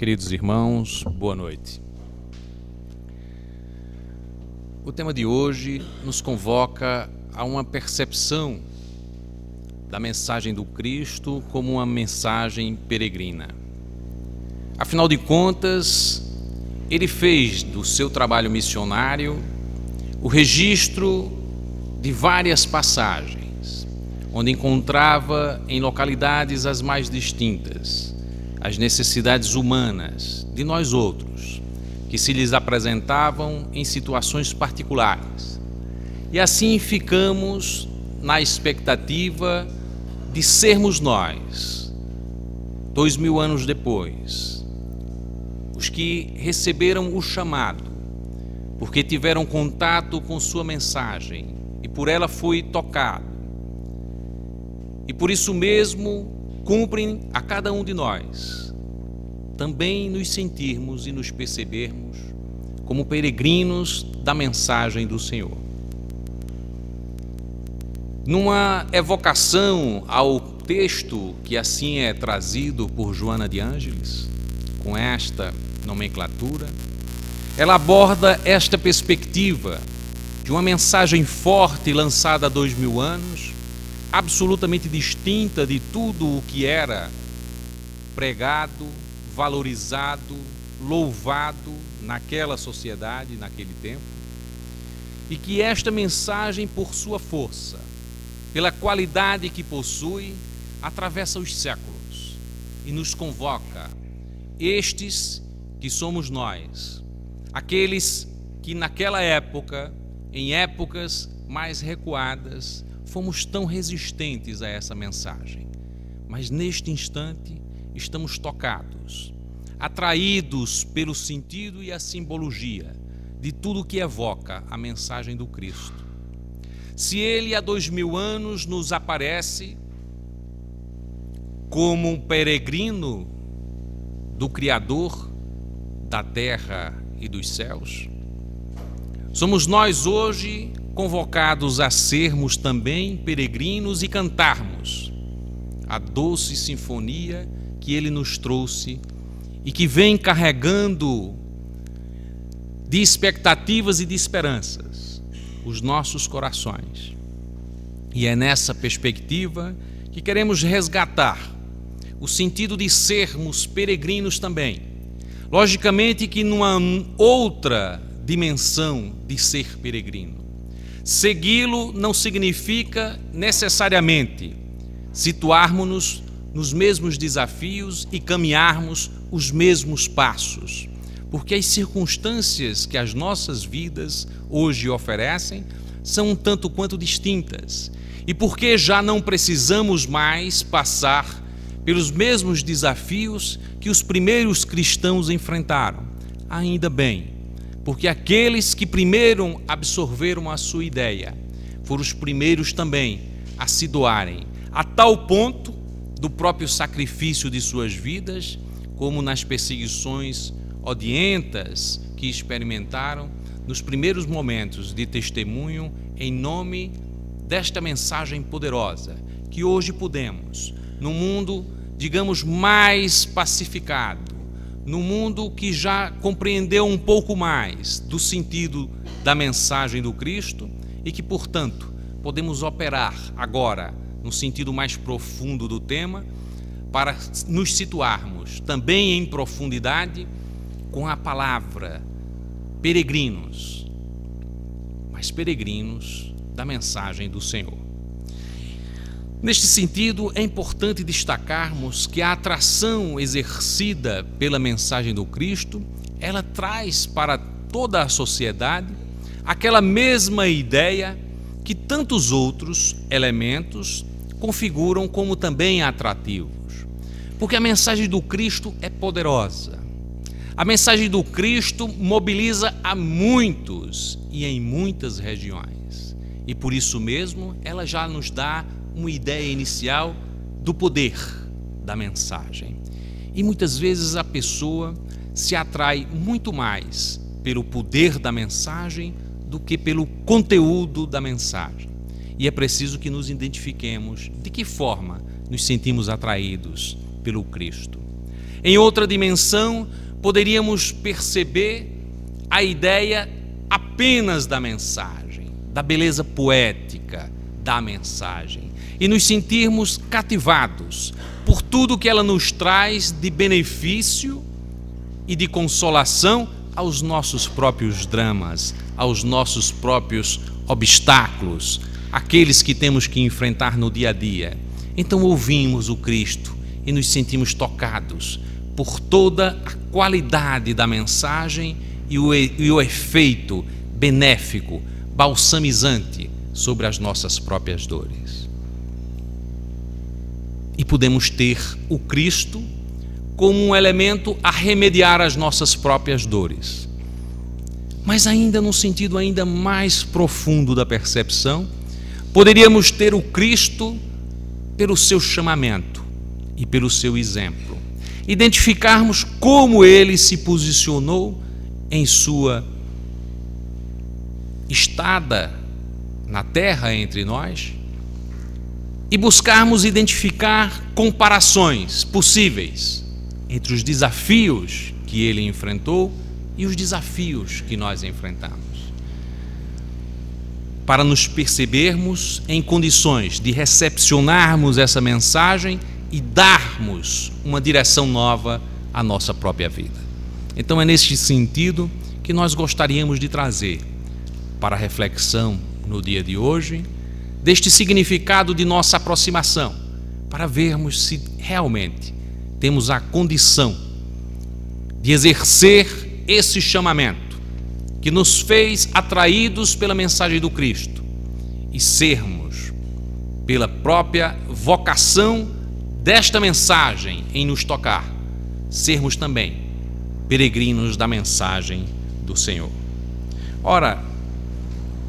Queridos irmãos, boa noite. O tema de hoje nos convoca a uma percepção da mensagem do Cristo como uma mensagem peregrina. Afinal de contas, ele fez do seu trabalho missionário o registro de várias passagens, onde encontrava em localidades as mais distintas as necessidades humanas de nós outros, que se lhes apresentavam em situações particulares. E assim ficamos na expectativa de sermos nós, 2000 anos depois, os que receberam o chamado, porque tiveram contato com sua mensagem e por ela foi tocado. E por isso mesmo cumprem a cada um de nós também nos sentirmos e nos percebermos como peregrinos da mensagem do Senhor. Numa evocação ao texto que assim é trazido por Joana de Ângeles, com esta nomenclatura, ela aborda esta perspectiva de uma mensagem forte lançada há 2000 anos, absolutamente distinta de tudo o que era pregado, valorizado, louvado naquela sociedade, naquele tempo, e que esta mensagem, por sua força, pela qualidade que possui, atravessa os séculos e nos convoca, estes que somos nós, aqueles que naquela época, em épocas mais recuadas, fomos tão resistentes a essa mensagem, mas neste instante estamos tocados, atraídos pelo sentido e a simbologia de tudo que evoca a mensagem do Cristo. Se ele há 2000 anos nos aparece como um peregrino do Criador da terra e dos céus, somos nós hoje convocados a sermos também peregrinos e cantarmos a doce sinfonia que ele nos trouxe e que vem carregando de expectativas e de esperanças os nossos corações. E é nessa perspectiva que queremos resgatar o sentido de sermos peregrinos também. Logicamente que numa outra dimensão de ser peregrino. Segui-lo não significa necessariamente situarmos-nos nos mesmos desafios e caminharmos os mesmos passos, porque as circunstâncias que as nossas vidas hoje oferecem são um tanto quanto distintas, e porque já não precisamos mais passar pelos mesmos desafios que os primeiros cristãos enfrentaram. Ainda bem, porque aqueles que primeiro absorveram a sua ideia foram os primeiros também a se doarem, a tal ponto do próprio sacrifício de suas vidas, como nas perseguições odientas que experimentaram nos primeiros momentos de testemunho em nome desta mensagem poderosa, que hoje podemos, no mundo, digamos, mais pacificado, no mundo que já compreendeu um pouco mais do sentido da mensagem do Cristo e que, portanto, podemos operar agora no sentido mais profundo do tema para nos situarmos também em profundidade com a palavra peregrinos, mas peregrinos da mensagem do Senhor. Neste sentido, é importante destacarmos que a atração exercida pela mensagem do Cristo, ela traz para toda a sociedade aquela mesma ideia que tantos outros elementos configuram como também atrativos. Porque a mensagem do Cristo é poderosa. A mensagem do Cristo mobiliza a muitos e em muitas regiões. E por isso mesmo, ela já nos dá uma ideia inicial do poder da mensagem. E muitas vezes a pessoa se atrai muito mais pelo poder da mensagem do que pelo conteúdo da mensagem. E é preciso que nos identifiquemos de que forma nos sentimos atraídos pelo Cristo. Em outra dimensão, poderíamos perceber a ideia apenas da mensagem, da beleza poética da mensagem, e nos sentirmos cativados por tudo que ela nos traz de benefício e de consolação aos nossos próprios dramas, aos nossos próprios obstáculos, aqueles que temos que enfrentar no dia a dia. Então ouvimos o Cristo e nos sentimos tocados por toda a qualidade da mensagem e o efeito benéfico, balsamizante sobre as nossas próprias dores. E podemos ter o Cristo como um elemento a remediar as nossas próprias dores. Mas ainda num sentido ainda mais profundo da percepção, poderíamos ter o Cristo pelo seu chamamento e pelo seu exemplo. Identificarmos como ele se posicionou em sua estada na terra entre nós e buscarmos identificar comparações possíveis entre os desafios que ele enfrentou e os desafios que nós enfrentamos, para nos percebermos em condições de recepcionarmos essa mensagem e darmos uma direção nova à nossa própria vida. Então é neste sentido que nós gostaríamos de trazer para a reflexão no dia de hoje, deste significado de nossa aproximação, para vermos se realmente temos a condição de exercer esse chamamento que nos fez atraídos pela mensagem do Cristo e sermos, pela própria vocação desta mensagem em nos tocar, sermos também peregrinos da mensagem do Senhor. Ora,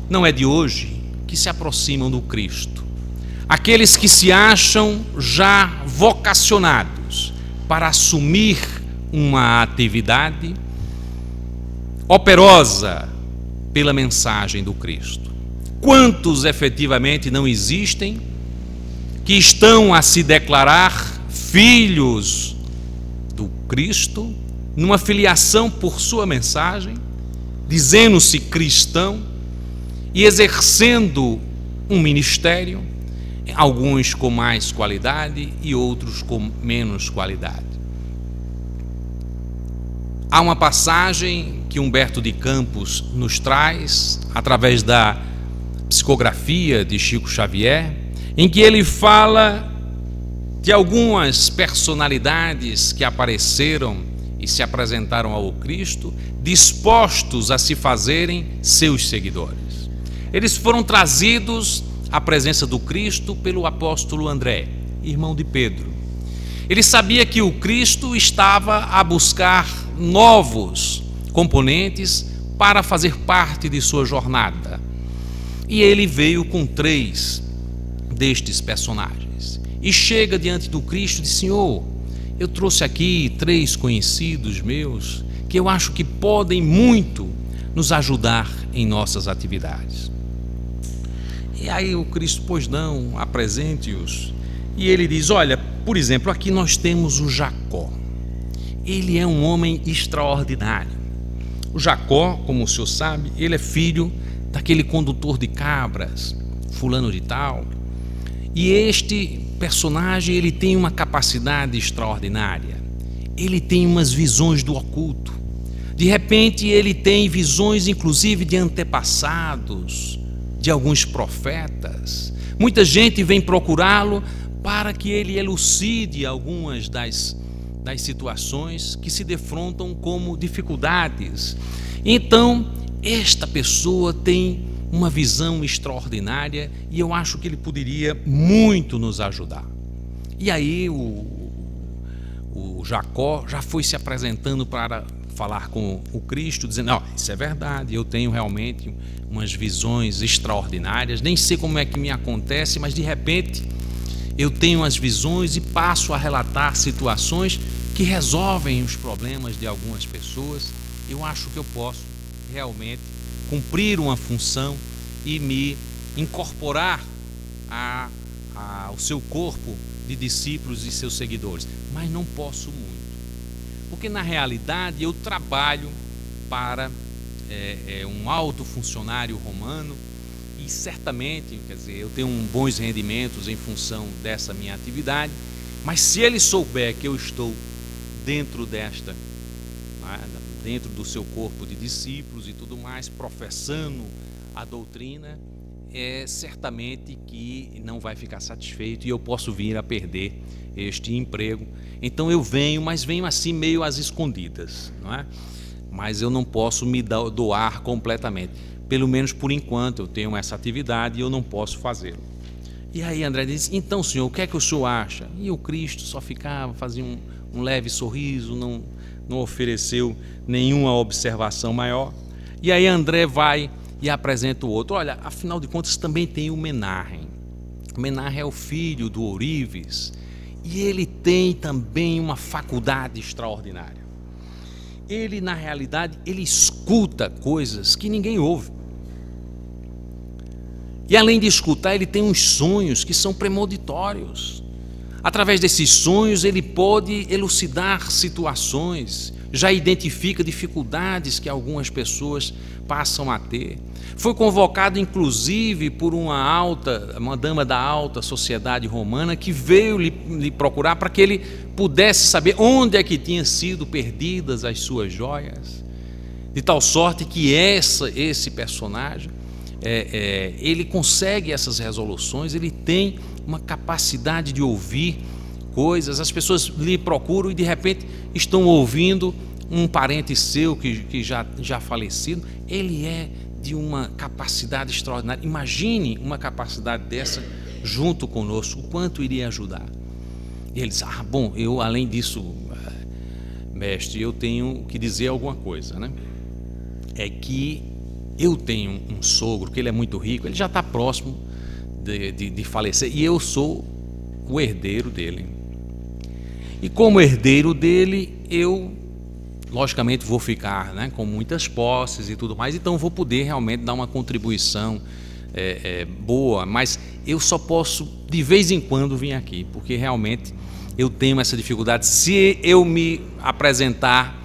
não é de hoje que se aproximam do Cristo aqueles que se acham já vocacionados para assumir uma atividade operosa pela mensagem do Cristo. Quantos efetivamente não existem que estão a se declarar filhos do Cristo, numa filiação por sua mensagem, dizendo-se cristão e exercendo um ministério, alguns com mais qualidade e outros com menos qualidade. Há uma passagem que Humberto de Campos nos traz, através da psicografia de Chico Xavier, em que ele fala de algumas personalidades que apareceram e se apresentaram ao Cristo, dispostos a se fazerem seus seguidores. Eles foram trazidos à presença do Cristo pelo apóstolo André, irmão de Pedro. Ele sabia que o Cristo estava a buscar novos componentes para fazer parte de sua jornada. E ele veio com 3 destes personagens. E chega diante do Cristo e diz: Senhor, eu trouxe aqui 3 conhecidos meus que eu acho que podem muito nos ajudar em nossas atividades. E aí o Cristo, pois não, apresente-os. E ele diz: olha, por exemplo, aqui nós temos o Jacó. Ele é um homem extraordinário. O Jacó, como o senhor sabe, ele é filho daquele condutor de cabras, fulano de tal. E este personagem, ele tem uma capacidade extraordinária. Ele tem umas visões do oculto. De repente ele tem visões inclusive de antepassados, de alguns profetas. Muita gente vem procurá-lo para que ele elucide algumas das situações que se defrontam como dificuldades. Então, esta pessoa tem uma visão extraordinária e eu acho que ele poderia muito nos ajudar. E aí o Jacó já foi se apresentando para falar com o Cristo, dizendo: não, isso é verdade, eu tenho realmente umas visões extraordinárias, nem sei como é que me acontece, mas de repente eu tenho as visões e passo a relatar situações que resolvem os problemas de algumas pessoas. Eu acho que eu posso realmente cumprir uma função e me incorporar ao seu corpo de discípulos e seus seguidores, mas não posso muito. porque na realidade eu trabalho para um alto funcionário romano e certamente, quer dizer, eu tenho bons rendimentos em função dessa minha atividade, mas se ele souber que eu estou dentro dentro do seu corpo de discípulos e tudo mais, professando a doutrina, certamente que não vai ficar satisfeito e eu posso vir a perder este emprego. Então eu venho, mas venho assim meio às escondidas, não é? Mas eu não posso me doar completamente. Pelo menos por enquanto eu tenho essa atividade e eu não posso fazê-lo. E aí André disse: então, senhor, o que é que o senhor acha? E o Cristo só ficava, fazia um leve sorriso, não ofereceu nenhuma observação maior. E aí André vai e apresenta o outro. Olha, afinal de contas também tem o Menarhem. O Menarhem é o filho do Ourives e ele tem também uma faculdade extraordinária. Ele, na realidade, ele escuta coisas que ninguém ouve. E além de escutar, ele tem uns sonhos que são premonitórios. Através desses sonhos, ele pode elucidar situações, já identifica dificuldades que algumas pessoas passam a ter. Foi convocado, inclusive, por uma dama da alta sociedade romana que veio lhe procurar para que ele pudesse saber onde é que tinham sido perdidas as suas joias, de tal sorte que esse personagem, ele consegue essas resoluções, ele tem uma capacidade de ouvir coisas. As pessoas lhe procuram e de repente estão ouvindo um parente seu que já falecido. Ele é de uma capacidade extraordinária. Imagine uma capacidade dessa junto conosco, o quanto iria ajudar. E ele diz: bom, eu além disso, mestre, eu tenho que dizer alguma coisa, né? É que eu tenho um sogro que ele é muito rico, ele já está próximo de falecer e eu sou o herdeiro dele. E como herdeiro dele, eu logicamente vou ficar, né, com muitas posses e tudo mais, então vou poder realmente dar uma contribuição boa, mas eu só posso de vez em quando vir aqui, porque realmente eu tenho essa dificuldade. Se eu me apresentar,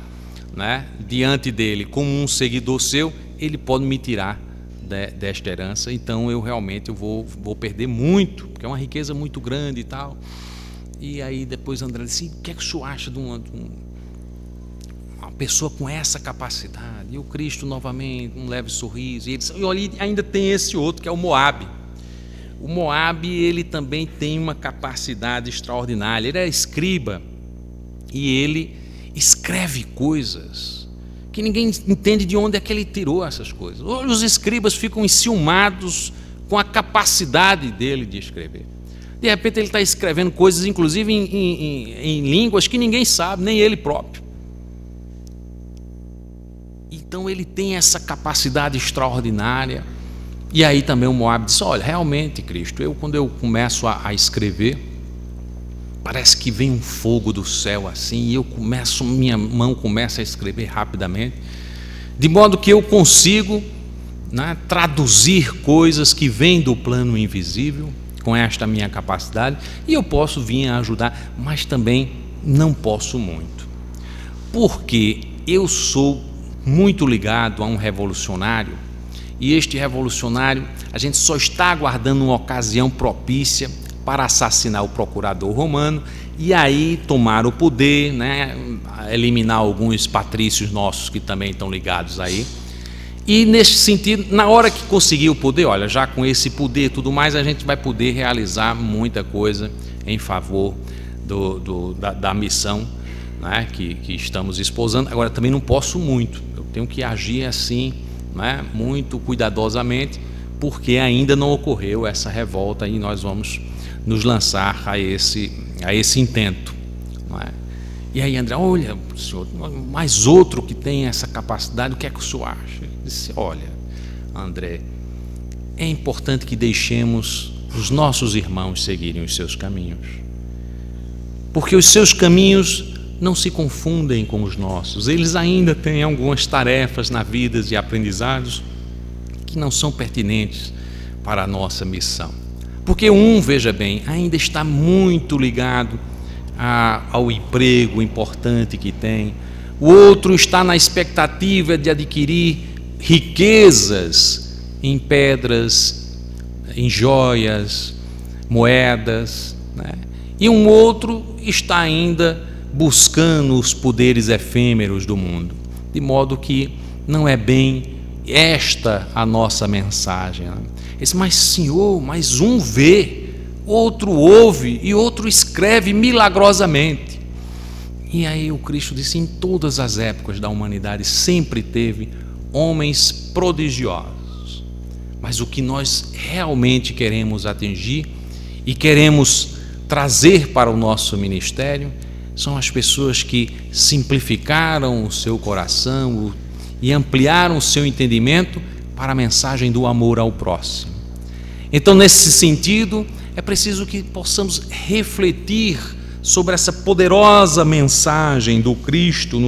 né, diante dele como um seguidor seu, ele pode me tirar desta herança, então eu realmente vou perder muito, porque é uma riqueza muito grande e tal. E aí depois André disse: o que é que o senhor acha de uma pessoa com essa capacidade? E o Cristo novamente, um leve sorriso, e ele disse: e olha, ainda tem esse outro que é o Moabe. O Moabe, ele também tem uma capacidade extraordinária, ele é escriba e ele escreve coisas que ninguém entende de onde é que ele tirou essas coisas. Os escribas ficam enciumados com a capacidade dele de escrever. De repente ele está escrevendo coisas, inclusive em línguas que ninguém sabe, nem ele próprio. Então ele tem essa capacidade extraordinária. E aí também o Moabe disse: olha, realmente, Cristo, quando eu começo a escrever, parece que vem um fogo do céu assim, e minha mão começa a escrever rapidamente, de modo que eu consigo, né, traduzir coisas que vêm do plano invisível com esta minha capacidade, e eu posso vir a ajudar, mas também não posso muito, porque eu sou muito ligado a um revolucionário, e este revolucionário, a gente só está aguardando uma ocasião propícia para assassinar o procurador romano e aí tomar o poder, né, eliminar alguns patrícios nossos que também estão ligados aí. E nesse sentido, na hora que conseguir o poder, olha, já com esse poder e tudo mais, a gente vai poder realizar muita coisa em favor da missão, né, que estamos esposando. Agora também não posso muito, eu tenho que agir assim, né, muito cuidadosamente, porque ainda não ocorreu essa revolta e nós vamos nos lançar a esse intento, não é? E aí André: olha, senhor, mais outro que tem essa capacidade, o que é que o senhor acha? Ele disse: olha, André, é importante que deixemos os nossos irmãos seguirem os seus caminhos, porque os seus caminhos não se confundem com os nossos, eles ainda têm algumas tarefas na vida e aprendizados que não são pertinentes para a nossa missão. Porque veja bem, ainda está muito ligado ao emprego importante que tem, o outro está na expectativa de adquirir riquezas em pedras, em joias, moedas, né? E um outro está ainda buscando os poderes efêmeros do mundo, de modo que não é bem esta a nossa mensagem, né? Mas Senhor, mas um vê, outro ouve e outro escreve milagrosamente. E aí o Cristo disse: em todas as épocas da humanidade sempre teve homens prodigiosos, mas o que nós realmente queremos atingir e queremos trazer para o nosso ministério são as pessoas que simplificaram o seu coração e ampliaram o seu entendimento para a mensagem do amor ao próximo. Então, nesse sentido, é preciso que possamos refletir sobre essa poderosa mensagem do Cristo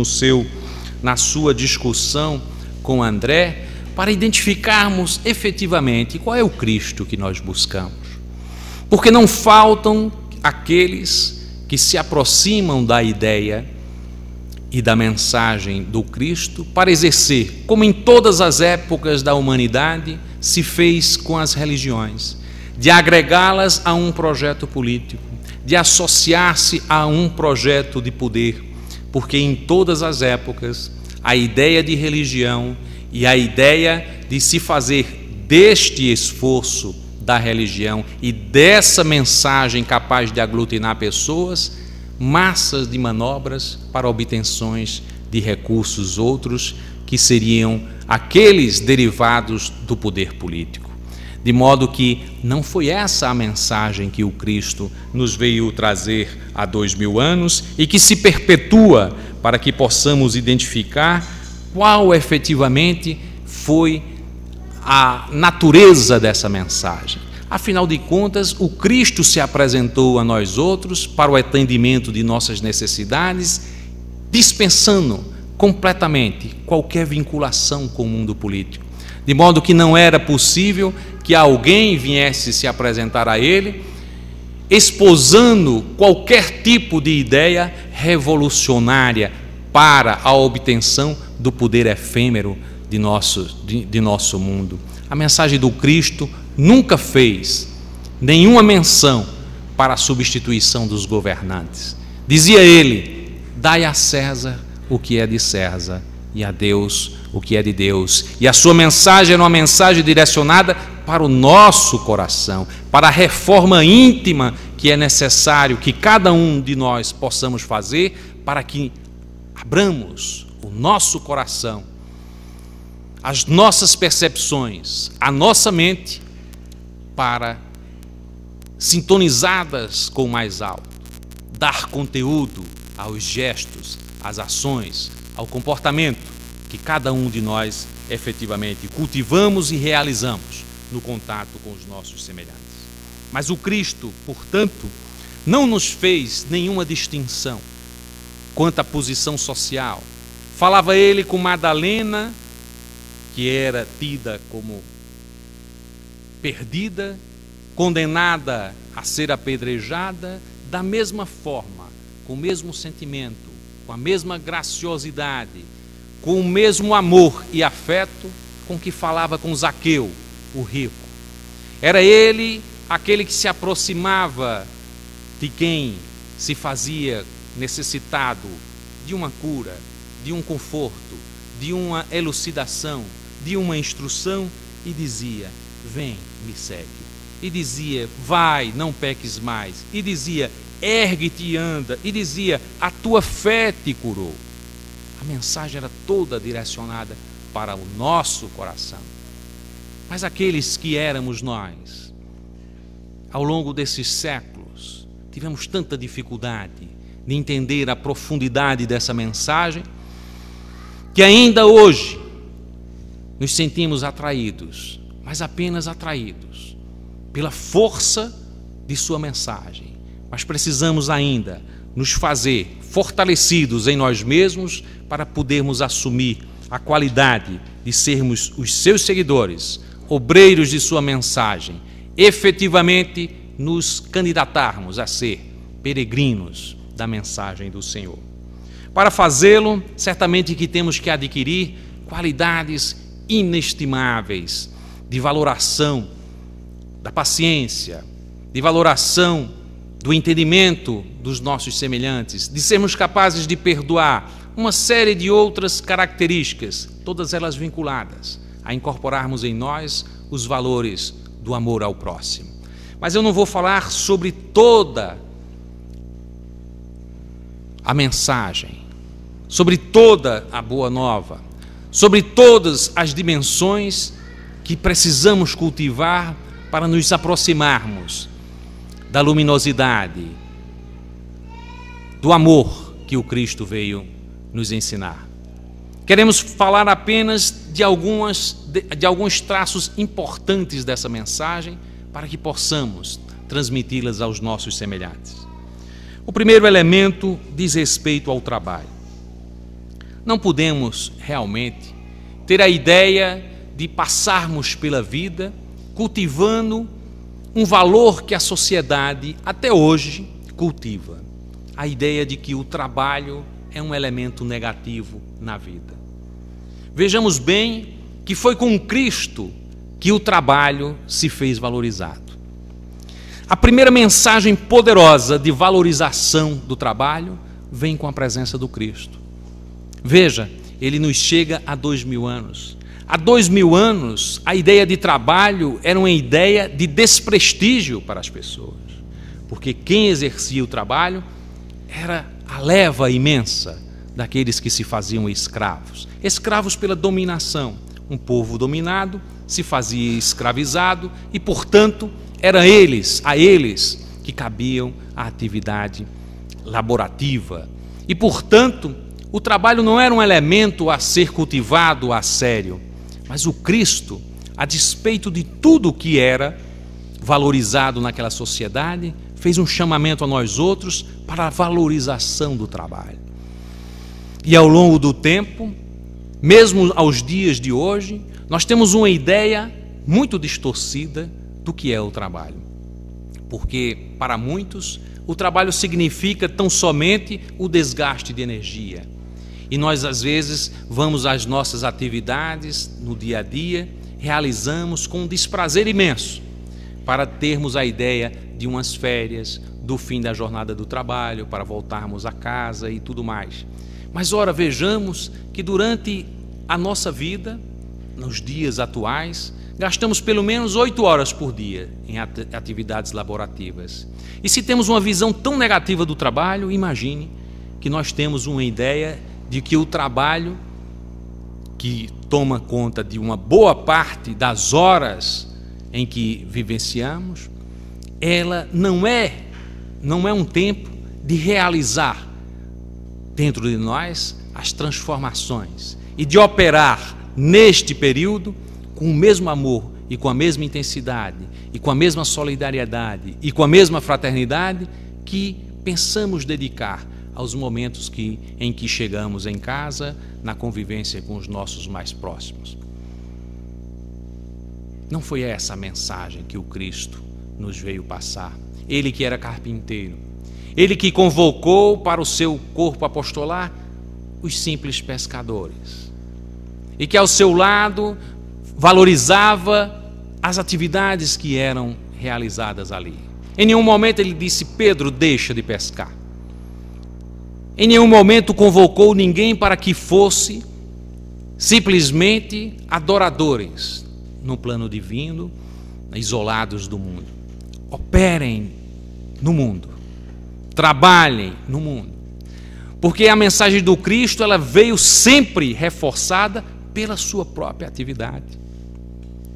na sua discussão com André, para identificarmos efetivamente qual é o Cristo que nós buscamos. Porque não faltam aqueles que se aproximam da ideia e da mensagem do Cristo para exercer, como em todas as épocas da humanidade se fez com as religiões, de agregá-las a um projeto político, de associar-se a um projeto de poder, porque em todas as épocas a ideia de religião e a ideia de se fazer deste esforço da religião e dessa mensagem capaz de aglutinar pessoas, massas de manobras para obtenções de recursos outros que seriam aqueles derivados do poder político. De modo que não foi essa a mensagem que o Cristo nos veio trazer há 2000 anos e que se perpetua para que possamos identificar qual efetivamente foi a natureza dessa mensagem. Afinal de contas, o Cristo se apresentou a nós outros para o atendimento de nossas necessidades, dispensando completamente qualquer vinculação com o mundo político, de modo que não era possível que alguém viesse se apresentar a ele esposando qualquer tipo de ideia revolucionária para a obtenção do poder efêmero de nosso mundo. A mensagem do Cristo nunca fez nenhuma menção para a substituição dos governantes. Dizia ele: dai a César o que é de César e a Deus o que é de Deus. E a sua mensagem era uma mensagem direcionada para o nosso coração, para a reforma íntima que é necessário que cada um de nós possamos fazer para que abramos o nosso coração, as nossas percepções, a nossa mente, para, sintonizadas com o mais alto, dar conteúdo aos gestos, às ações, ao comportamento que cada um de nós efetivamente cultivamos e realizamos no contato com os nossos semelhantes. Mas o Cristo, portanto, não nos fez nenhuma distinção quanto à posição social. Falava ele com Madalena, que era tida como perdida, condenada a ser apedrejada, da mesma forma, com o mesmo sentimento, com a mesma graciosidade, com o mesmo amor e afeto com que falava com Zaqueu, o rico. Era ele aquele que se aproximava de quem se fazia necessitado de uma cura, de um conforto, de uma elucidação, de uma instrução, e dizia: vem, me segue. E dizia: vai, não peques mais. E dizia: ergue-te e anda. E dizia: a tua fé te curou. A mensagem era toda direcionada para o nosso coração. Mas aqueles que éramos nós, ao longo desses séculos, tivemos tanta dificuldade de entender a profundidade dessa mensagem, que ainda hoje nos sentimos atraídos, mas apenas atraídos pela força de sua mensagem. Mas precisamos ainda nos fazer fortalecidos em nós mesmos para podermos assumir a qualidade de sermos os seus seguidores, obreiros de sua mensagem, efetivamente nos candidatarmos a ser peregrinos da mensagem do Senhor. Para fazê-lo, certamente que temos que adquirir qualidades inestimáveis de valoração da paciência, de valoração do entendimento dos nossos semelhantes, de sermos capazes de perdoar, uma série de outras características, todas elas vinculadas a incorporarmos em nós os valores do amor ao próximo. Mas eu não vou falar sobre toda a mensagem, sobre toda a boa nova, sobre todas as dimensões que precisamos cultivar para nos aproximarmos da luminosidade, do amor que o Cristo veio nos ensinar. Queremos falar apenas de alguns traços importantes dessa mensagem para que possamos transmiti-las aos nossos semelhantes. O primeiro elemento diz respeito ao trabalho. Não podemos realmente ter a ideia de passarmos pela vida cultivando um valor que a sociedade até hoje cultiva. A ideia de que o trabalho é um elemento negativo na vida. Vejamos bem que foi com Cristo que o trabalho se fez valorizado. A primeira mensagem poderosa de valorização do trabalho vem com a presença do Cristo. Veja, ele nos chega há 2000 anos. Há 2000 anos, a ideia de trabalho era uma ideia de desprestígio para as pessoas, porque quem exercia o trabalho era a leva imensa daqueles que se faziam escravos. Escravos pela dominação. Um povo dominado se fazia escravizado e, portanto, era a eles que cabiam a atividade laborativa. E, portanto, o trabalho não era um elemento a ser cultivado a sério, mas o Cristo, a despeito de tudo o que era valorizado naquela sociedade, fez um chamamento a nós outros para a valorização do trabalho. E ao longo do tempo, mesmo aos dias de hoje, nós temos uma ideia muito distorcida do que é o trabalho. Porque, para muitos, o trabalho significa tão somente o desgaste de energia. E nós, às vezes, vamos às nossas atividades no dia a dia, realizamos com um desprazer imenso, para termos a ideia de umas férias, do fim da jornada do trabalho, para voltarmos a casa e tudo mais. Mas, ora, vejamos que durante a nossa vida, nos dias atuais, gastamos pelo menos 8 horas por dia em atividades laborativas. E se temos uma visão tão negativa do trabalho, imagine que nós temos uma ideia de que o trabalho, que toma conta de uma boa parte das horas em que vivenciamos, ela não é um tempo de realizar dentro de nós as transformações e de operar neste período com o mesmo amor e com a mesma intensidade e com a mesma solidariedade e com a mesma fraternidade que pensamos dedicar aos momentos em que chegamos em casa, na convivência com os nossos mais próximos. Não foi essa a mensagem que o Cristo nos veio passar. Ele que era carpinteiro, ele que convocou para o seu corpo apostolar os simples pescadores, e que ao seu lado valorizava as atividades que eram realizadas ali. Em nenhum momento ele disse: Pedro, deixa de pescar. Em nenhum momento convocou ninguém para que fosse simplesmente adoradores no plano divino, isolados do mundo. Operem no mundo, trabalhem no mundo, porque a mensagem do Cristo, ela veio sempre reforçada pela sua própria atividade.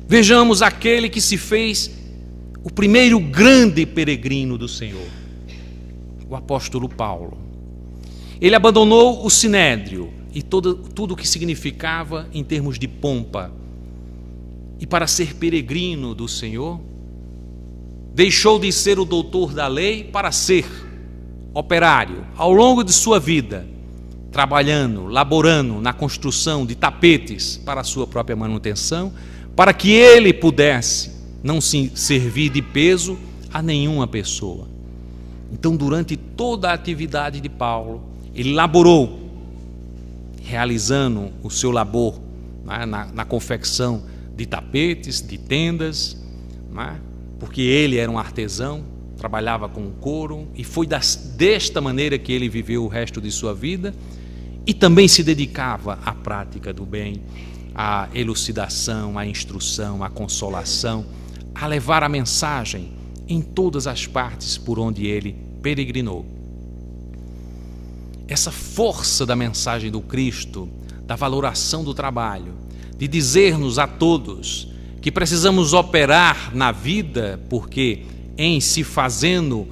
Vejamos aquele que se fez o primeiro grande peregrino do Senhor, o apóstolo Paulo. Ele abandonou o sinédrio e tudo o que significava em termos de pompa, e para ser peregrino do Senhor, deixou de ser o doutor da lei para ser operário. Ao longo de sua vida, trabalhando, laborando na construção de tapetes para a sua própria manutenção, para que ele pudesse não se servir de peso a nenhuma pessoa. Então, durante toda a atividade de Paulo, ele laborou realizando o seu labor, né, na confecção de tapetes, de tendas, né, porque ele era um artesão, trabalhava com couro, e foi desta maneira que ele viveu o resto de sua vida, e também se dedicava à prática do bem, à elucidação, à instrução, à consolação, a levar a mensagem em todas as partes por onde ele peregrinou. Essa força da mensagem do Cristo, da valoração do trabalho, de dizer-nos a todos que precisamos operar na vida, porque em se fazendo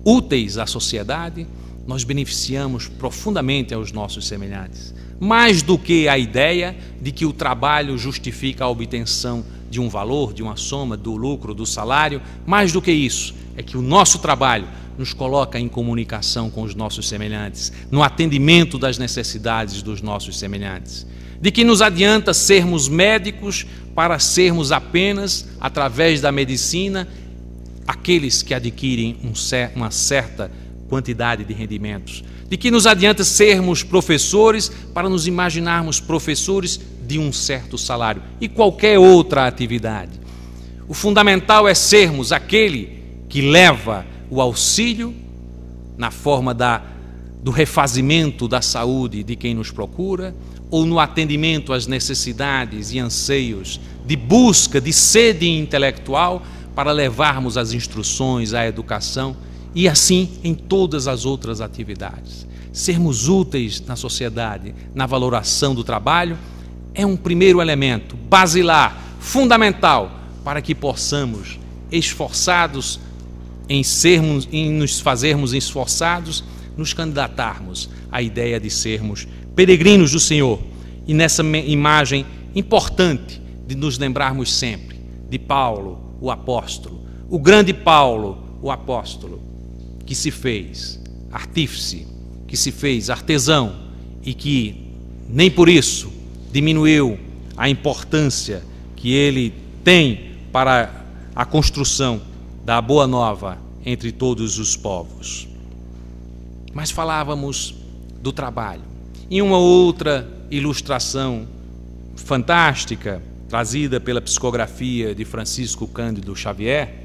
úteis à sociedade, nós beneficiamos profundamente aos nossos semelhantes. Mais do que a ideia de que o trabalho justifica a obtenção de um valor, de uma soma, do lucro, do salário, mais do que isso, é que o nosso trabalho nos coloca em comunicação com os nossos semelhantes, no atendimento das necessidades dos nossos semelhantes. De que nos adianta sermos médicos para sermos apenas, através da medicina, aqueles que adquirem uma certa quantidade de rendimentos. De que nos adianta sermos professores para nos imaginarmos professores de um certo salário e qualquer outra atividade. O fundamental é sermos aquele que leva o auxílio na forma do refazimento da saúde de quem nos procura, ou no atendimento às necessidades e anseios de busca, de sede intelectual, para levarmos as instruções, a educação, e assim em todas as outras atividades. Sermos úteis na sociedade, na valoração do trabalho, é um primeiro elemento basilar, fundamental, para que possamos, esforçados em nos fazermos esforçados, nos candidatarmos à ideia de sermos peregrinos do Senhor. E nessa imagem importante de nos lembrarmos sempre de Paulo, o apóstolo, o grande Paulo, o apóstolo, que se fez artífice, que se fez artesão e que nem por isso diminuiu a importância que ele tem para a construção da boa nova entre todos os povos. Mas falávamos do trabalho. Em uma outra ilustração fantástica, trazida pela psicografia de Francisco Cândido Xavier,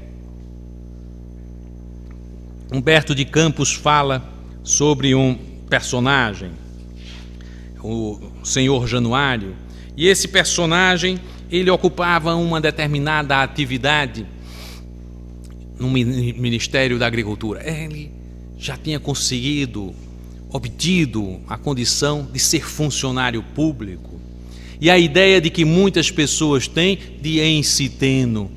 Humberto de Campos fala sobre um personagem, o senhor Januário, e esse personagem, ele ocupava uma determinada atividade no Ministério da Agricultura. Ele já tinha obtido a condição de ser funcionário público. E a ideia de que muitas pessoas têm de, em se tendo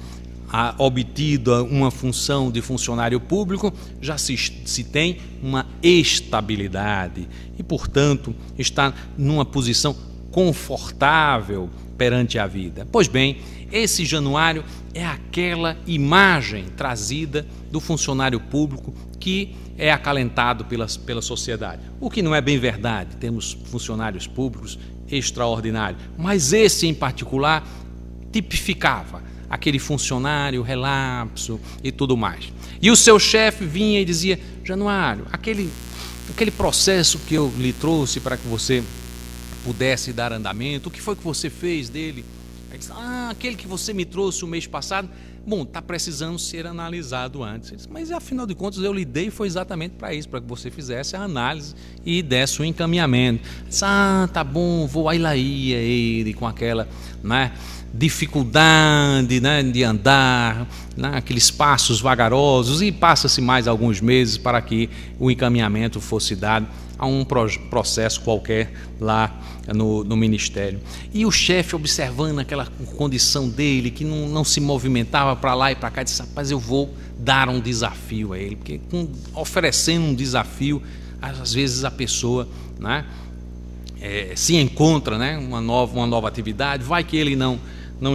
obtido uma função de funcionário público, já se tem uma estabilidade e, portanto, está numa posição confortável perante a vida. Pois bem, esse Januário é aquela imagem trazida do funcionário público que é acalentado pela sociedade. O que não é bem verdade, temos funcionários públicos extraordinários, mas esse em particular tipificava aquele funcionário relapso e tudo mais. E o seu chefe vinha e dizia: Januário, aquele processo que eu lhe trouxe para que você pudesse dar andamento, o que foi que você fez dele? Aí disse: aquele que você me trouxe o mês passado, bom, está precisando ser analisado antes. Disse: mas afinal de contas eu lhe dei foi exatamente para isso, para que você fizesse a análise e desse o encaminhamento. Disse: tá bom, vou. Aí lá ia ele com aquela, né, dificuldade, né, de andar, né, aqueles passos vagarosos, e passa-se mais alguns meses para que o encaminhamento fosse dado a um processo qualquer lá no ministério. E o chefe, observando aquela condição dele, que não se movimentava para lá e para cá, disse: rapaz, eu vou dar um desafio a ele, porque oferecendo um desafio, às vezes a pessoa, né, se encontra, né, uma nova atividade, vai que ele não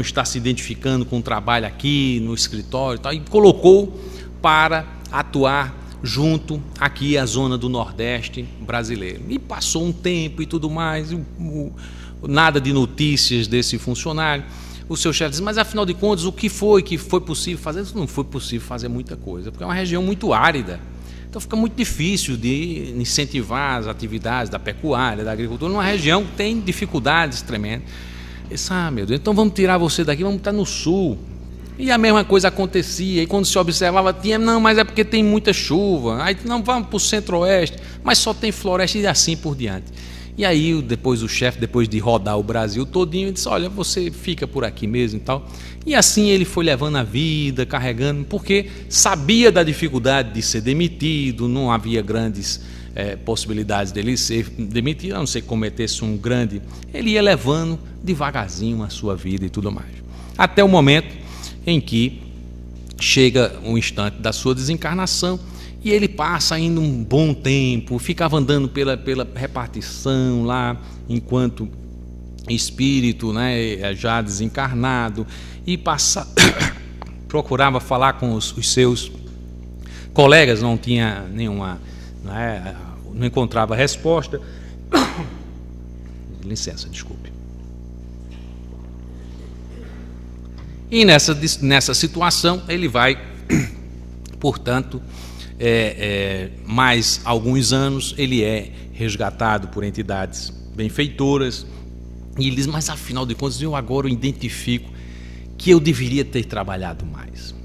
está se identificando com o trabalho aqui no escritório e tal, e colocou para atuar junto aqui à zona do Nordeste brasileiro. E passou um tempo e tudo mais, nada de notícias desse funcionário. O seu chefe disse: mas afinal de contas, o que foi possível fazer? Não foi possível fazer muita coisa, porque é uma região muito árida. Então fica muito difícil de incentivar as atividades da pecuária, da agricultura, numa região que tem dificuldades tremendas. Eu disse, meu Deus, então vamos tirar você daqui, vamos estar no sul. E a mesma coisa acontecia, e quando se observava, tinha, não, mas é porque tem muita chuva, aí não, vamos para o centro-oeste, mas só tem floresta e assim por diante. E aí depois o chefe, depois de rodar o Brasil todinho, disse, olha, você fica por aqui mesmo e tal. E assim ele foi levando a vida, carregando, porque sabia da dificuldade de ser demitido, não havia grandes possibilidades dele ser demitido, a não ser que cometesse um grande... Ele ia levando devagarzinho a sua vida e tudo mais. Até o momento em que chega um instante da sua desencarnação e ele passa ainda um bom tempo, ficava andando pela repartição lá, enquanto espírito, né, já desencarnado, e procurava falar com os seus colegas, não tinha nenhuma, né, não encontrava resposta. Licença, desculpe. E nessa situação ele vai, portanto, mais alguns anos, ele é resgatado por entidades benfeitoras, e ele diz, mas afinal de contas, eu agora identifico que eu deveria ter trabalhado mais.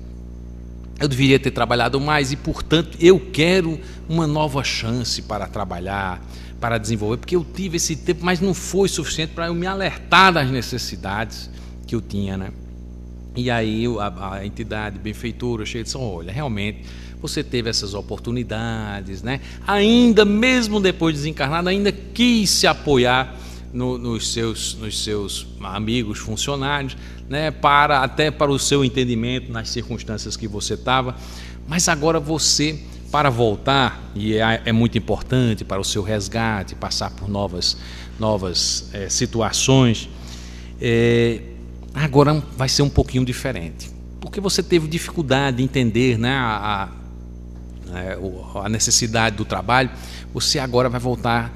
Eu deveria ter trabalhado mais e, portanto, eu quero uma nova chance para trabalhar, para desenvolver, porque eu tive esse tempo, mas não foi suficiente para eu me alertar das necessidades que eu tinha, né? E aí a entidade benfeitora chega e diz, olha, realmente você teve essas oportunidades, né? Ainda, mesmo depois de desencarnado, ainda quis se apoiar nos seus amigos funcionários, né? Até para o seu entendimento nas circunstâncias que você estava, mas agora você, para voltar, e é muito importante para o seu resgate, passar por novas situações, agora vai ser um pouquinho diferente, porque você teve dificuldade de entender, né, a necessidade do trabalho. Você agora vai voltar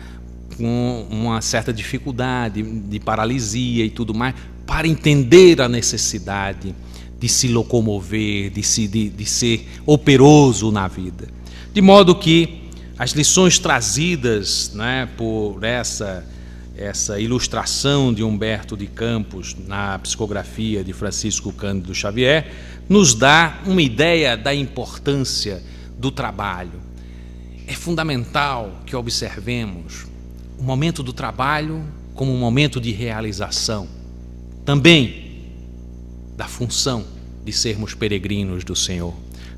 com uma certa dificuldade de paralisia e tudo mais, para entender a necessidade de se locomover, de ser operoso na vida. De modo que as lições trazidas, né, por essa ilustração de Humberto de Campos na psicografia de Francisco Cândido Xavier nos dá uma ideia da importância do trabalho. É fundamental que observemos o momento do trabalho como um momento de realização, também da função de sermos peregrinos do Senhor.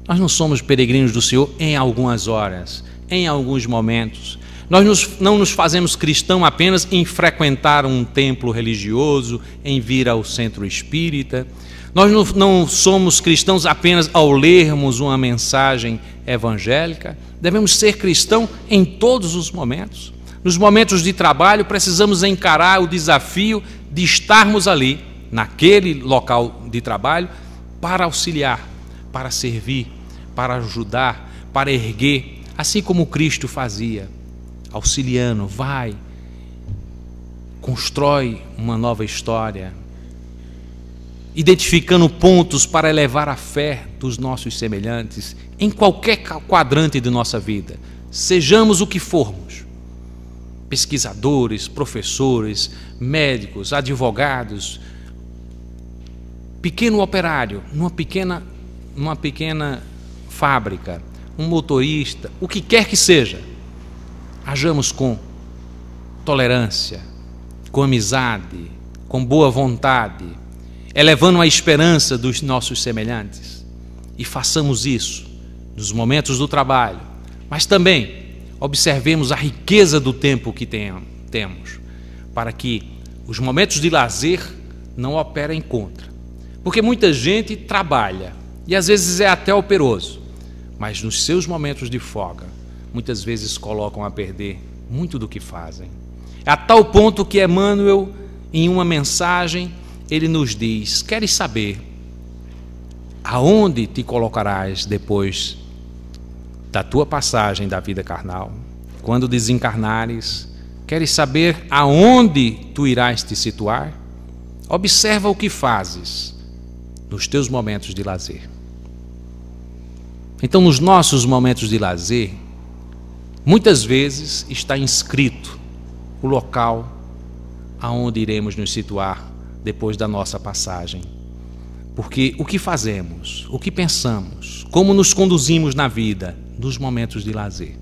Nós não somos peregrinos do Senhor em algumas horas, em alguns momentos. Nós não nos fazemos cristão apenas em frequentar um templo religioso, em vir ao centro espírita. Nós não somos cristãos apenas ao lermos uma mensagem evangélica. Devemos ser cristãos em todos os momentos. Nos momentos de trabalho, precisamos encarar o desafio de estarmos ali, naquele local de trabalho, para auxiliar, para servir, para ajudar, para erguer, assim como Cristo fazia. Auxiliando, vai, constrói uma nova história, identificando pontos para elevar a fé dos nossos semelhantes em qualquer quadrante de nossa vida, sejamos o que formos, pesquisadores, professores, médicos, advogados, pequeno operário, numa pequena fábrica, um motorista, o que quer que seja. Hajamos com tolerância, com amizade, com boa vontade, elevando a esperança dos nossos semelhantes. E façamos isso nos momentos do trabalho, mas também observemos a riqueza do tempo que temos, para que os momentos de lazer não operem contra. Porque muita gente trabalha, e às vezes é até operoso, mas nos seus momentos de folga, muitas vezes colocam a perder muito do que fazem. A tal ponto que Emmanuel, em uma mensagem, ele nos diz, queres saber aonde te colocarás depois da tua passagem da vida carnal? Quando desencarnares, queres saber aonde tu irás te situar? Observa o que fazes nos teus momentos de lazer. Então, nos nossos momentos de lazer, muitas vezes está inscrito o local aonde iremos nos situar depois da nossa passagem. Porque o que fazemos, o que pensamos, como nos conduzimos na vida, nos momentos de lazer.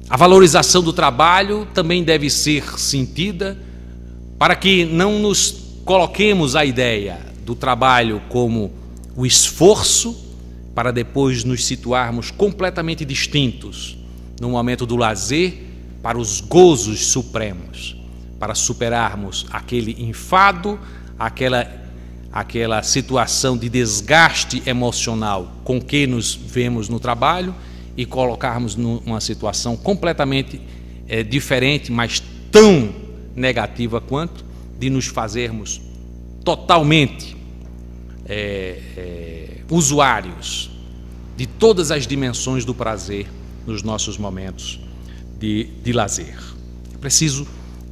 A valorização do trabalho também deve ser sentida para que não nos coloquemos a ideia do trabalho como o esforço para depois nos situarmos completamente distintos no momento do lazer para os gozos supremos, para superarmos aquele enfado, aquela situação de desgaste emocional com que nos vemos no trabalho e colocarmos numa situação completamente diferente, mas tão negativa quanto, de nos fazermos totalmente usuários de todas as dimensões do prazer nos nossos momentos de lazer. É preciso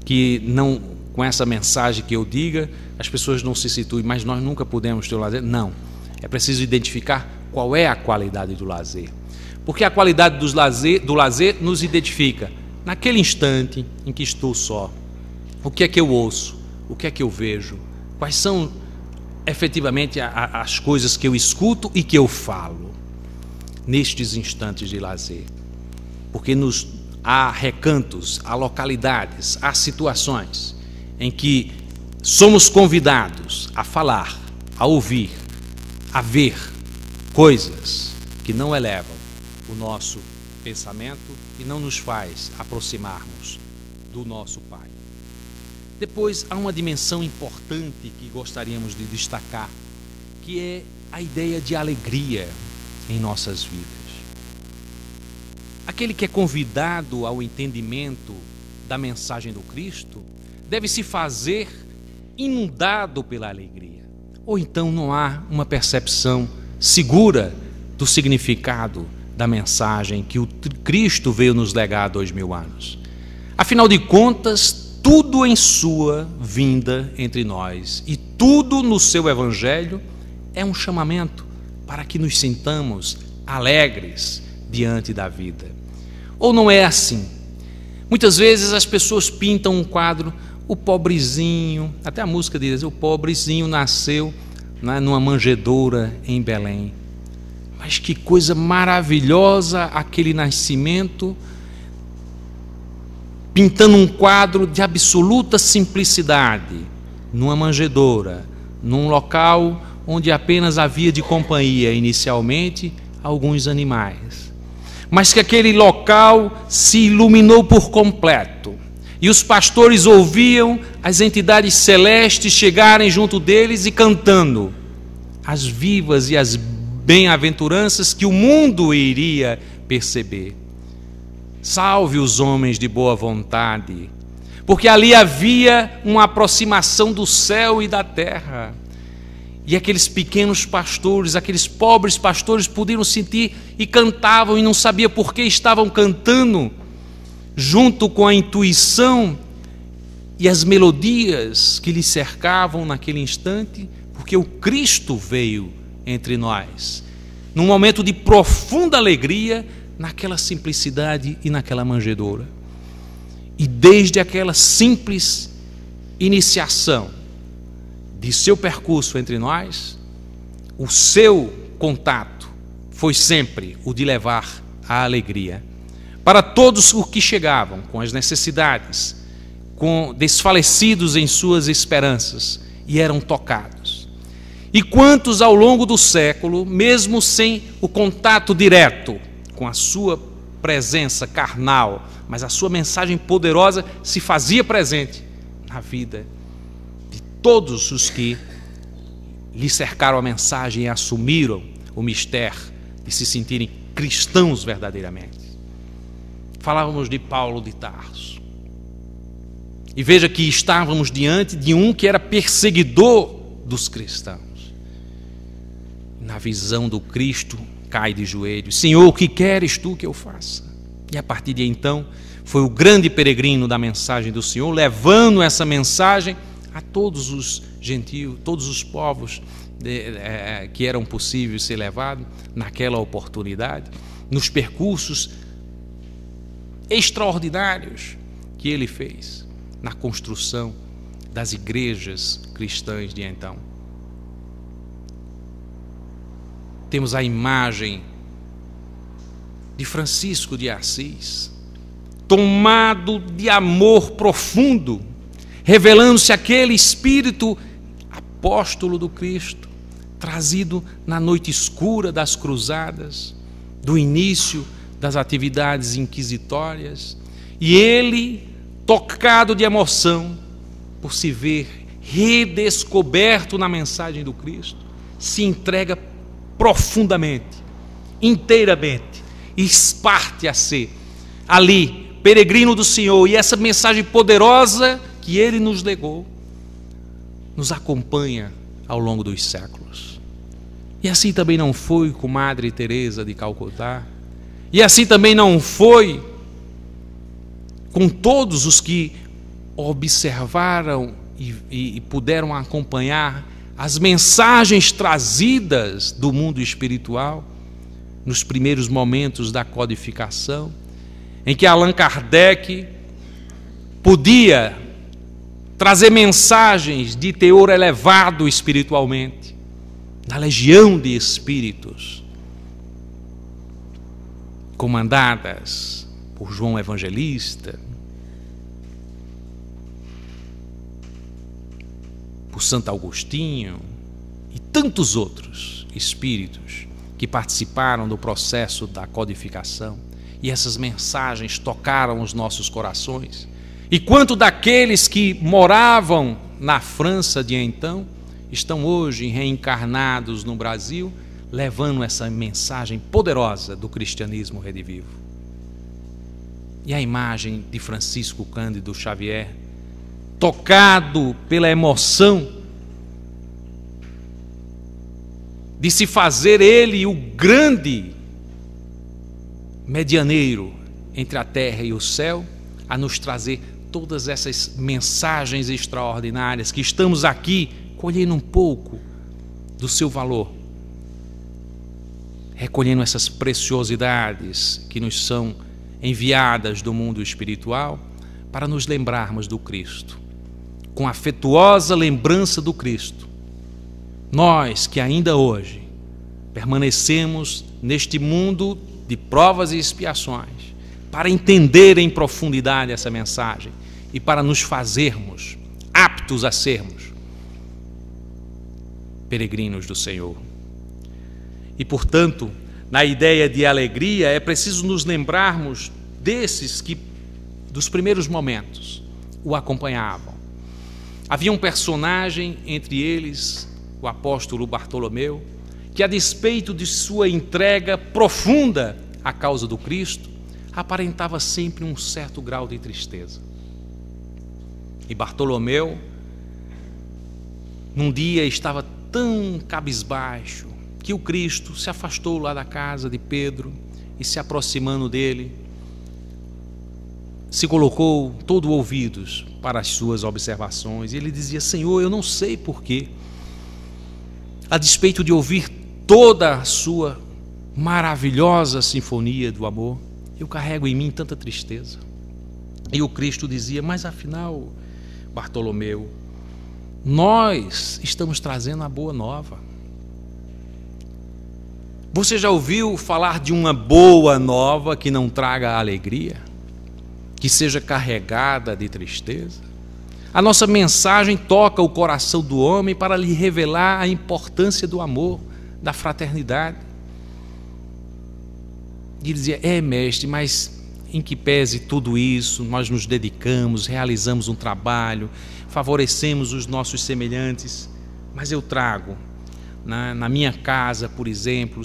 que não, com essa mensagem que eu diga, as pessoas não se situem, mas nós nunca podemos ter o lazer. Não, é preciso identificar qual é a qualidade do lazer. Porque a qualidade do lazer nos identifica naquele instante em que estou só. O que é que eu ouço? O que é que eu vejo? Quais são efetivamente as coisas que eu escuto e que eu falo nestes instantes de lazer? Porque há recantos, há localidades, há situações em que somos convidados a falar, a ouvir, a ver coisas que não elevam o nosso pensamento e não nos faz aproximarmos do nosso Pai. Depois há uma dimensão importante que gostaríamos de destacar, que é a ideia de alegria em nossas vidas. Aquele que é convidado ao entendimento da mensagem do Cristo deve se fazer inundado pela alegria. Ou então não há uma percepção segura do significado da mensagem que o Cristo veio nos legar há 2000 anos. Afinal de contas, tudo em sua vinda entre nós e tudo no seu evangelho é um chamamento para que nos sintamos alegres diante da vida. Ou não é assim? Muitas vezes as pessoas pintam um quadro, o pobrezinho, até a música diz, o pobrezinho nasceu numa manjedoura em Belém. Mas que coisa maravilhosa aquele nascimento, pintando um quadro de absoluta simplicidade, numa manjedoura, num local onde apenas havia de companhia, inicialmente, alguns animais. Mas que aquele local se iluminou por completo, e os pastores ouviam as entidades celestes chegarem junto deles e cantando as vivas e as bem-aventuranças que o mundo iria perceber. Salve os homens de boa vontade, porque ali havia uma aproximação do céu e da terra. E aqueles pequenos pastores, aqueles pobres pastores podiam sentir e cantavam e não sabiam por que estavam cantando, junto com a intuição e as melodias que lhes cercavam naquele instante, porque o Cristo veio entre nós, num momento de profunda alegria, naquela simplicidade e naquela manjedoura. E desde aquela simples iniciação de seu percurso entre nós, o seu contato foi sempre o de levar a alegria para todos os que chegavam com as necessidades, com desfalecidos em suas esperanças, e eram tocados. E quantos ao longo do século, mesmo sem o contato direto com a sua presença carnal, mas a sua mensagem poderosa se fazia presente na vida de todos os que lhe cercaram a mensagem e assumiram o mistério de se sentirem cristãos verdadeiramente. Falávamos de Paulo de Tarso. E veja que estávamos diante de um que era perseguidor dos cristãos. Na visão do Cristo, cai de joelhos: Senhor, o que queres tu que eu faça? E a partir de então, foi o grande peregrino da mensagem do Senhor, levando essa mensagem a todos os gentios, todos os povos que eram possíveis ser levados naquela oportunidade. nos percursos extraordinários que ele fez na construção das igrejas cristãs de então. Temos a imagem de Francisco de Assis, tomado de amor profundo, revelando-se aquele espírito apóstolo do Cristo, trazido na noite escura das cruzadas, do início das atividades inquisitórias, e ele, tocado de emoção por se ver redescoberto na mensagem do Cristo, se entrega profundamente, inteiramente, e parte a ser ali peregrino do Senhor, e essa mensagem poderosa que ele nos legou nos acompanha ao longo dos séculos. E assim também não foi com Madre Teresa de Calcutá, e assim também não foi com todos os que observaram e puderam acompanhar as mensagens trazidas do mundo espiritual nos primeiros momentos da codificação, em que Allan Kardec podia trazer mensagens de teor elevado espiritualmente, na legião de espíritos, comandadas por João Evangelista, por Santo Agostinho e tantos outros espíritos que participaram do processo da codificação, e essas mensagens tocaram os nossos corações. E quanto daqueles que moravam na França de então estão hoje reencarnados no Brasil, levando essa mensagem poderosa do cristianismo redivivo. E a imagem de Francisco Cândido Xavier, tocado pela emoção de se fazer ele o grande medianeiro entre a terra e o céu, a nos trazer todas essas mensagens extraordinárias que estamos aqui colhendo um pouco do seu valor, recolhendo essas preciosidades que nos são enviadas do mundo espiritual para nos lembrarmos do Cristo. Com afetuosa lembrança do Cristo, nós que ainda hoje permanecemos neste mundo de provas e expiações, para entender em profundidade essa mensagem e para nos fazermos aptos a sermos peregrinos do Senhor. E, portanto, na ideia de alegria, é preciso nos lembrarmos desses que, dos primeiros momentos, o acompanhavam. Havia um personagem entre eles, o apóstolo Bartolomeu, que, a despeito de sua entrega profunda à causa do Cristo, aparentava sempre um certo grau de tristeza. E Bartolomeu, num dia, estava tão cabisbaixo que o Cristo se afastou lá da casa de Pedro e, se aproximando dele, se colocou todo ouvidos para as suas observações. E ele dizia: Senhor, eu não sei porquê, a despeito de ouvir toda a sua maravilhosa sinfonia do amor, eu carrego em mim tanta tristeza. E o Cristo dizia: mas afinal, Bartolomeu, nós estamos trazendo a boa nova. Você já ouviu falar de uma boa nova que não traga alegria, que seja carregada de tristeza? A nossa mensagem toca o coração do homem para lhe revelar a importância do amor, da fraternidade. E ele dizia: mestre, mas em que pese tudo isso, nós nos dedicamos, realizamos um trabalho, favorecemos os nossos semelhantes, mas eu trago na minha casa, por exemplo,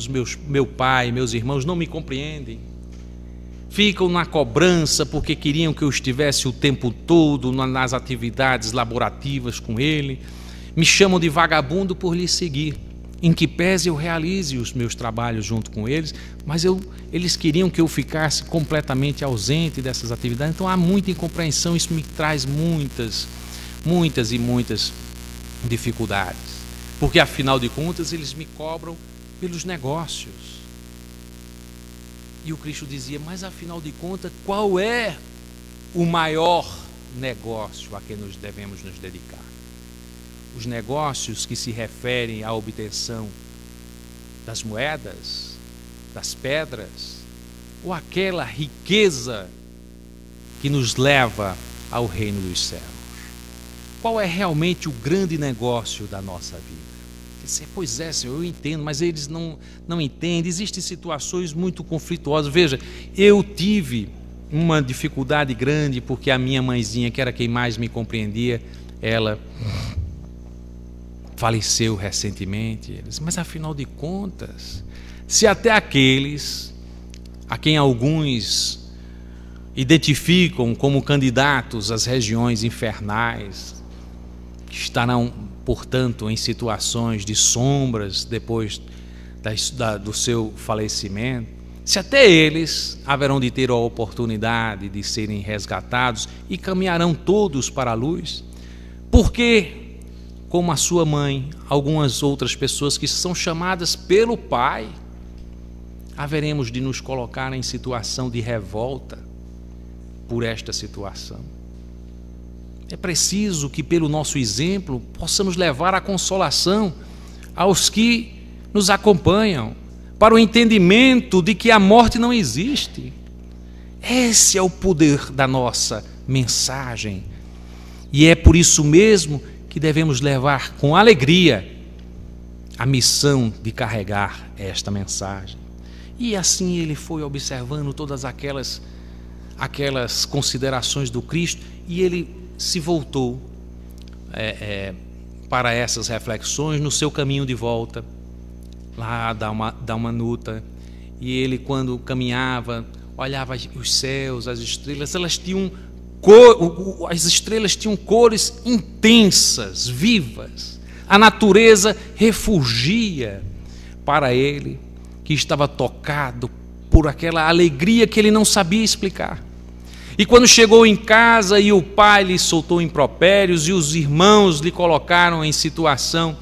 meu pai, meus irmãos não me compreendem, ficam na cobrança porque queriam que eu estivesse o tempo todo nas atividades laborativas com ele, me chamam de vagabundo por lhe seguir, em que pese eu realize os meus trabalhos junto com eles, mas eles queriam que eu ficasse completamente ausente dessas atividades. Então há muita incompreensão, isso me traz muitas dificuldades, porque afinal de contas eles me cobram pelos negócios. E o Cristo dizia: mas afinal de contas, qual é o maior negócio a que nós devemos nos dedicar? Os negócios que se referem à obtenção das moedas, das pedras, ou aquela riqueza que nos leva ao reino dos céus? Qual é realmente o grande negócio da nossa vida? Pois é, Senhor, eu entendo, mas eles não entendem. Existem situações muito conflituosas. Veja, eu tive uma dificuldade grande porque a minha mãezinha, que era quem mais me compreendia, ela faleceu recentemente. Mas afinal de contas, se até aqueles a quem alguns identificam como candidatos às regiões infernais, que estarão, portanto, em situações de sombras depois do seu falecimento, se até eles haverão de ter a oportunidade de serem resgatados e caminharão todos para a luz, porque, como a sua mãe, algumas outras pessoas que são chamadas pelo Pai, haveremos de nos colocar em situação de revolta por esta situação? É preciso que, pelo nosso exemplo, possamos levar a consolação aos que nos acompanham, para o entendimento de que a morte não existe. Esse é o poder da nossa mensagem. E é por isso mesmo que devemos levar com alegria a missão de carregar esta mensagem. E assim ele foi observando todas aquelas considerações do Cristo, e ele se voltou para essas reflexões no seu caminho de volta, lá da Manuta. E ele, quando caminhava, olhava os céus, as estrelas, as estrelas tinham cores intensas, vivas. A natureza refugia para ele, que estava tocado por aquela alegria que ele não sabia explicar. E quando chegou em casa e o pai lhe soltou impropérios e os irmãos lhe colocaram em situação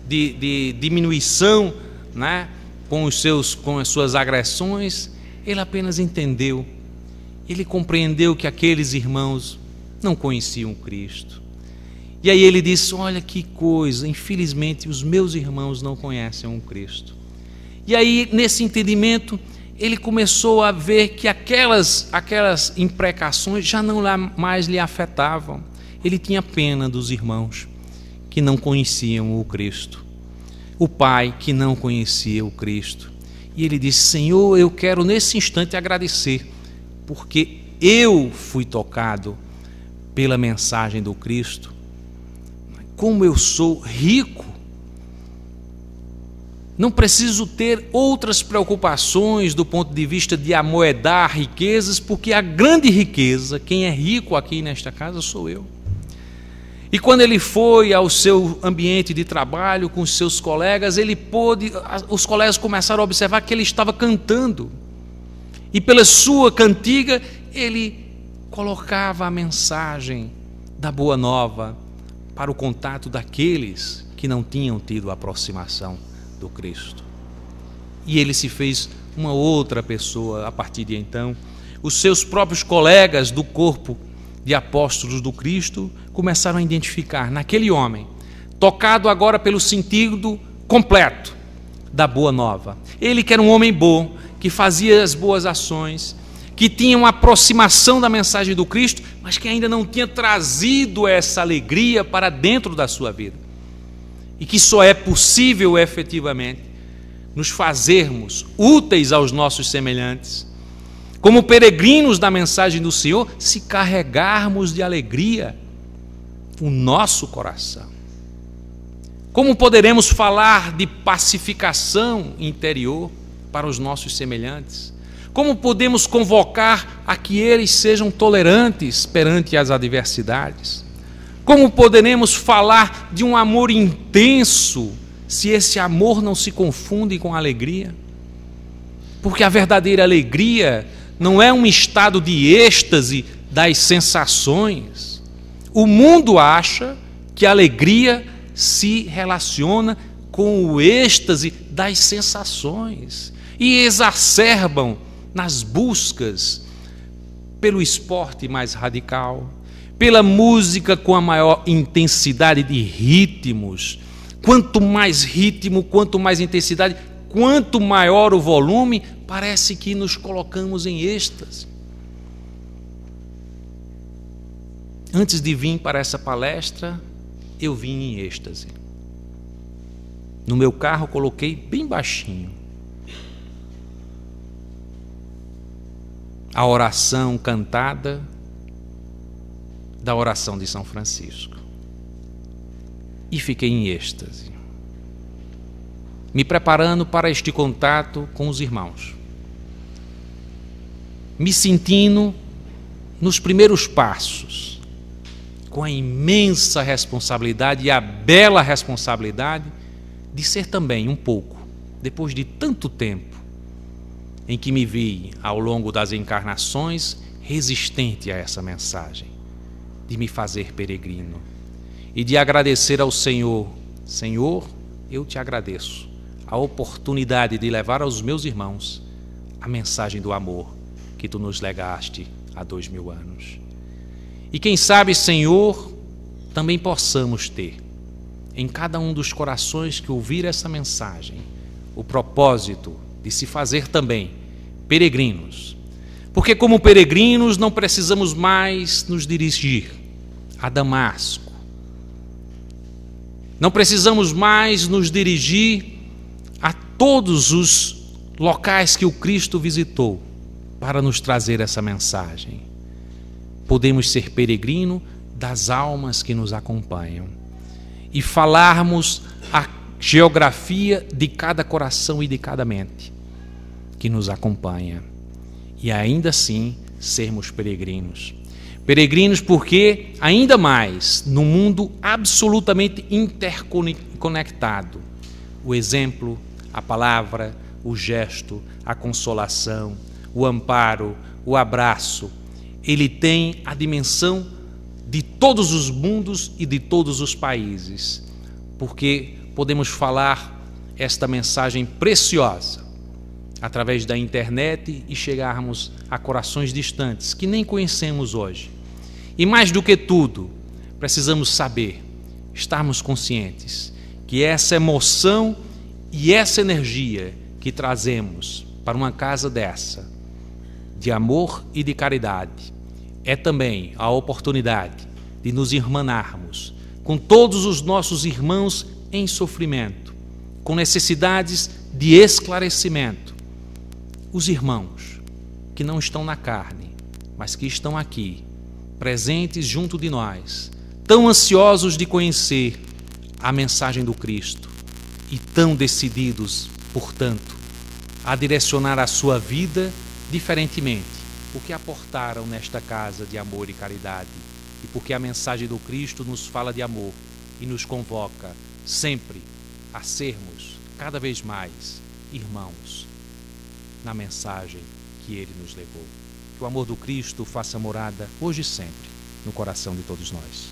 de diminuição, né, com as suas agressões, ele apenas entendeu. Ele compreendeu que aqueles irmãos não conheciam Cristo. E aí ele disse: olha que coisa, infelizmente os meus irmãos não conhecem o Cristo. E aí, nesse entendimento, ele começou a ver que aquelas imprecações já não mais lhe afetavam. Ele tinha pena dos irmãos que não conheciam o Cristo, o pai que não conhecia o Cristo. E ele disse: Senhor, eu quero nesse instante agradecer, porque eu fui tocado pela mensagem do Cristo. Como eu sou rico, não preciso ter outras preocupações do ponto de vista de amoedar riquezas, porque a grande riqueza, quem é rico aqui nesta casa sou eu. E quando ele foi ao seu ambiente de trabalho com os seus colegas, os colegas começaram a observar que ele estava cantando. E pela sua cantiga, ele colocava a mensagem da Boa Nova para o contato daqueles que não tinham tido aproximação do Cristo. E ele se fez uma outra pessoa a partir de então. Os seus próprios colegas do corpo de apóstolos do Cristo começaram a identificar naquele homem, tocado agora pelo sentido completo da Boa Nova. Ele que era um homem bom, que fazia as boas ações, que tinha uma aproximação da mensagem do Cristo, mas que ainda não tinha trazido essa alegria para dentro da sua vida. E que só é possível efetivamente nos fazermos úteis aos nossos semelhantes, como peregrinos da mensagem do Senhor, se carregarmos de alegria o nosso coração. Como poderemos falar de pacificação interior para os nossos semelhantes? Como podemos convocar a que eles sejam tolerantes perante as adversidades? Como poderemos falar de um amor intenso se esse amor não se confunde com alegria? Porque a verdadeira alegria não é um estado de êxtase das sensações. O mundo acha que a alegria se relaciona com o êxtase das sensações e exacerbam nas buscas pelo esporte mais radical, pela música com a maior intensidade de ritmos. Quanto mais ritmo, quanto mais intensidade, quanto maior o volume, parece que nos colocamos em êxtase. Antes de vir para essa palestra, eu vim em êxtase. No meu carro coloquei bem baixinho a oração cantada da oração de São Francisco. E fiquei em êxtase, me preparando para este contato com os irmãos, me sentindo nos primeiros passos, com a imensa responsabilidade e a bela responsabilidade de ser também um pouco, depois de tanto tempo em que me vi ao longo das encarnações, resistente a essa mensagem, de me fazer peregrino e de agradecer ao Senhor. Senhor, eu te agradeço a oportunidade de levar aos meus irmãos a mensagem do amor que tu nos legaste há 2000 anos. E quem sabe, Senhor, também possamos ter em cada um dos corações que ouvir essa mensagem o propósito de se fazer também peregrinos. Porque como peregrinos não precisamos mais nos dirigir a Damasco. Não precisamos mais nos dirigir a todos os locais que o Cristo visitou para nos trazer essa mensagem. Podemos ser peregrino das almas que nos acompanham e falarmos a geografia de cada coração e de cada mente que nos acompanha. E ainda assim sermos peregrinos. Peregrinos porque, ainda mais, no mundo absolutamente interconectado, o exemplo, a palavra, o gesto, a consolação, o amparo, o abraço, ele tem a dimensão de todos os mundos e de todos os países, porque podemos falar esta mensagem preciosa através da internet e chegarmos a corações distantes que nem conhecemos hoje. E mais do que tudo, precisamos saber, estarmos conscientes que essa emoção e essa energia que trazemos para uma casa dessa, de amor e de caridade, é também a oportunidade de nos irmanarmos com todos os nossos irmãos em sofrimento, com necessidades de esclarecimento. Os irmãos que não estão na carne, mas que estão aqui, presentes junto de nós, tão ansiosos de conhecer a mensagem do Cristo e tão decididos, portanto, a direcionar a sua vida diferentemente, porque aportaram nesta casa de amor e caridade e porque a mensagem do Cristo nos fala de amor e nos convoca sempre a sermos cada vez mais irmãos na mensagem que Ele nos levou. Que o amor do Cristo faça morada hoje e sempre no coração de todos nós.